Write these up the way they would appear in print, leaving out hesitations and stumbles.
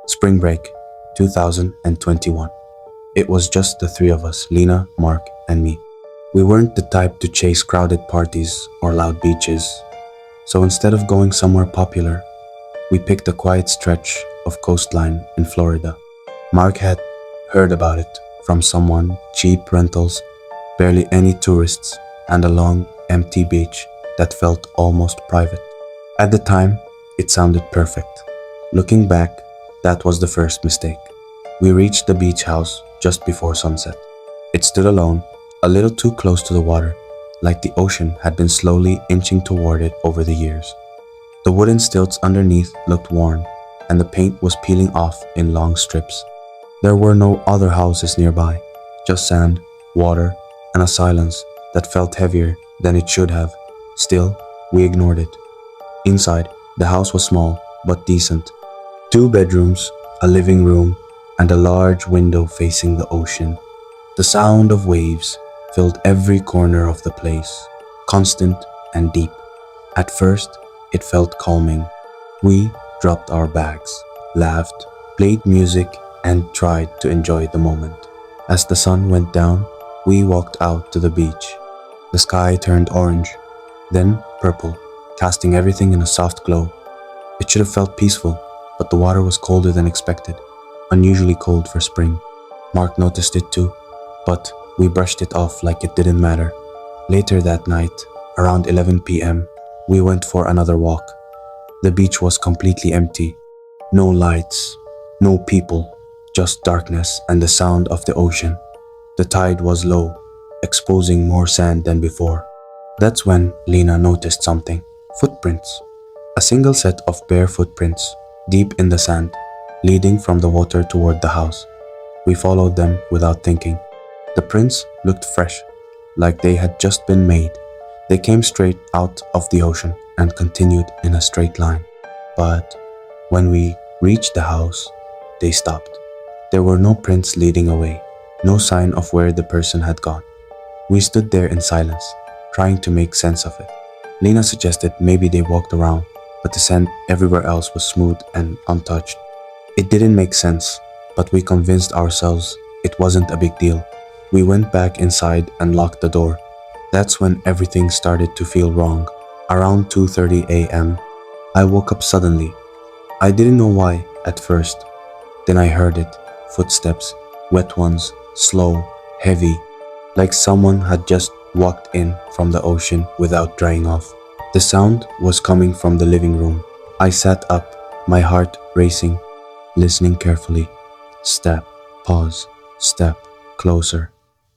Spring break, 2021. It was just the three of us, Lena, Mark, and me. We weren't the type to chase crowded parties or loud beaches, so instead of going somewhere popular, we picked a quiet stretch of coastline in Florida. Mark had heard about it from someone, cheap rentals, barely any tourists, and a long, empty beach that felt almost private. At the time, it sounded perfect. Looking back, that was the first mistake. We reached the beach house just before sunset. It stood alone, a little too close to the water, like the ocean had been slowly inching toward it over the years. The wooden stilts underneath looked worn, and the paint was peeling off in long strips. There were no other houses nearby, just sand, water, and a silence that felt heavier than it should have. Still, we ignored it. Inside, the house was small but decent. 2 bedrooms, a living room, and a large window facing the ocean. The sound of waves filled every corner of the place, constant and deep. At first, it felt calming. We dropped our bags, laughed, played music, and tried to enjoy the moment. As the sun went down, we walked out to the beach. The sky turned orange, then purple, casting everything in a soft glow. It should have felt peaceful, but the water was colder than expected, unusually cold for spring. Mark noticed it too, but we brushed it off like it didn't matter. Later that night, around 11 p.m., we went for another walk. The beach was completely empty. No lights, no people, just darkness and the sound of the ocean. The tide was low, exposing more sand than before. That's when Lena noticed something. Footprints. A single set of bare footprints, deep in the sand, leading from the water toward the house. We followed them without thinking. The prints looked fresh, like they had just been made. They came straight out of the ocean and continued in a straight line. But when we reached the house, they stopped. There were no prints leading away, no sign of where the person had gone. We stood there in silence, trying to make sense of it. Lena suggested maybe they walked around, but the sand everywhere else was smooth and untouched. It didn't make sense, but we convinced ourselves it wasn't a big deal. We went back inside and locked the door. That's when everything started to feel wrong. Around 2:30 a.m., I woke up suddenly. I didn't know why at first. Then I heard it. Footsteps, wet ones, slow, heavy, like someone had just walked in from the ocean without drying off. The sound was coming from the living room. I sat up, my heart racing, listening carefully. Step, pause, step, closer.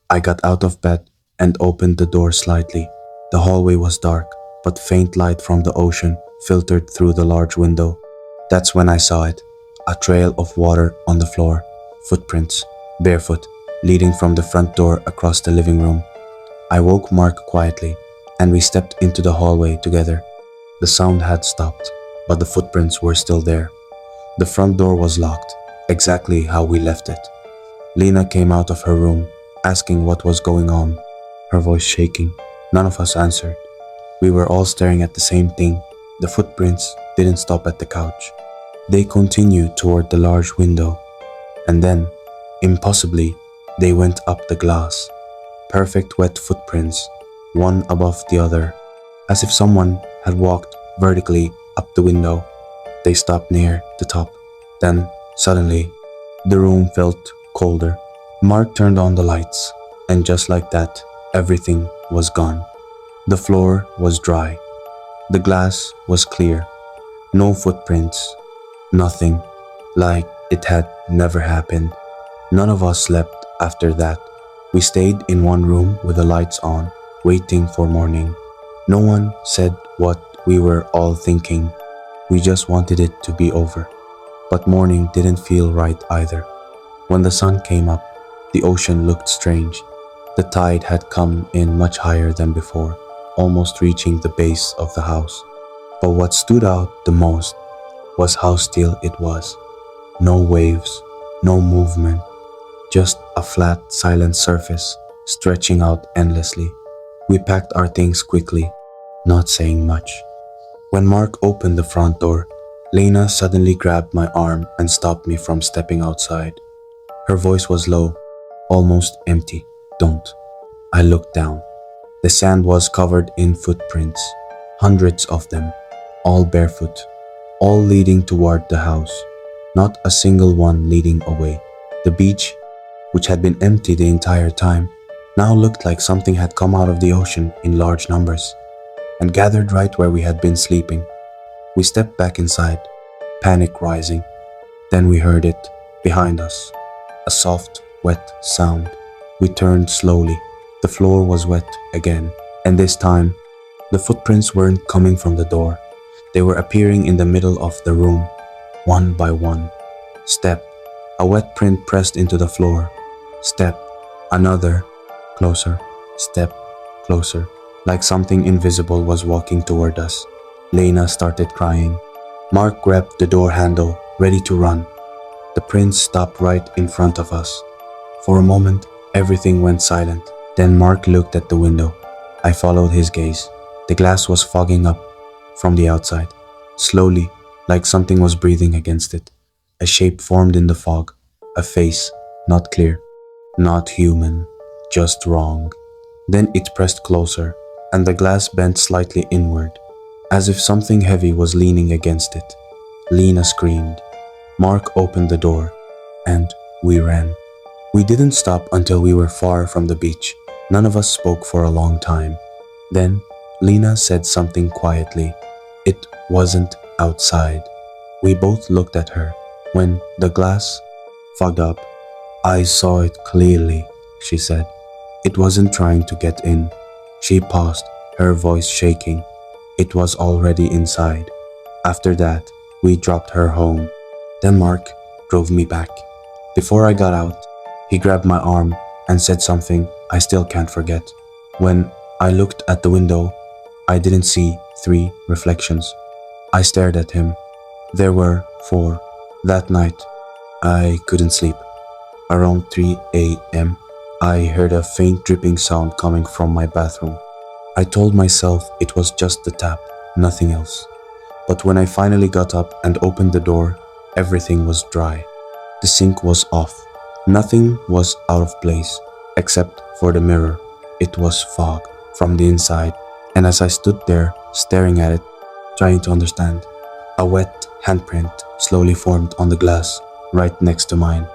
I got out of bed and opened the door slightly. The hallway was dark, but faint light from the ocean filtered through the large window. That's when I saw it. A trail of water on the floor. Footprints, barefoot, leading from the front door across the living room. I woke Mark quietly, and we stepped into the hallway together. The sound had stopped, but the footprints were still there. The front door was locked, exactly how we left it. Lena came out of her room, asking what was going on, her voice shaking. None of us answered. We were all staring at the same thing. The footprints didn't stop at the couch. They continued toward the large window, and then, impossibly, they went up the glass. Perfect wet footprints, one above the other, as if someone had walked vertically up the window. They stopped near the top. Then, suddenly, the room felt colder. Mark turned on the lights, and just like that, everything was gone. The floor was dry. The glass was clear. No footprints. Nothing. Like it had never happened. None of us slept after that. We stayed in one room with the lights on, waiting for morning. No one said what we were all thinking. We just wanted it to be over. But morning didn't feel right either. When the sun came up, the ocean looked strange. The tide had come in much higher than before, almost reaching the base of the house. But what stood out the most was how still it was. No waves, no movement, just a flat, silent surface stretching out endlessly. We packed our things quickly, not saying much. When Mark opened the front door, Lena suddenly grabbed my arm and stopped me from stepping outside. Her voice was low, almost empty. Don't. I looked down. The sand was covered in footprints, hundreds of them, all barefoot, all leading toward the house, not a single one leading away. The beach, which had been empty the entire time, now looked like something had come out of the ocean in large numbers and gathered right where we had been sleeping. We stepped back inside, panic rising. Then we heard it, behind us, a soft, wet sound. We turned slowly. The floor was wet again, and this time, the footprints weren't coming from the door. They were appearing in the middle of the room, one by one. Step, a wet print pressed into the floor. Step, another, closer, step, closer, like something invisible was walking toward us. Lena started crying. Mark grabbed the door handle, ready to run. The prince stopped right in front of us. For a moment, everything went silent. Then Mark looked at the window. I followed his gaze. The glass was fogging up from the outside. Slowly, like something was breathing against it. A shape formed in the fog. A face, not clear, not human, just wrong. Then it pressed closer, and the glass bent slightly inward, as if something heavy was leaning against it. Lena screamed. Mark opened the door, and we ran. We didn't stop until we were far from the beach. None of us spoke for a long time. Then, Lena said something quietly. It wasn't outside. We both looked at her. When the glass fogged up, I saw it clearly, she said. It wasn't trying to get in. She paused, her voice shaking. It was already inside. After that, we dropped her home. Then Mark drove me back. Before I got out, he grabbed my arm and said something I still can't forget. When I looked at the window, I didn't see 3 reflections. I stared at him. There were 4. That night, I couldn't sleep. Around 3 a.m., I heard a faint dripping sound coming from my bathroom. I told myself it was just the tap, nothing else. But when I finally got up and opened the door, everything was dry. The sink was off. Nothing was out of place, except for the mirror. It was fog from the inside, and as I stood there, staring at it, trying to understand, a wet handprint slowly formed on the glass right next to mine.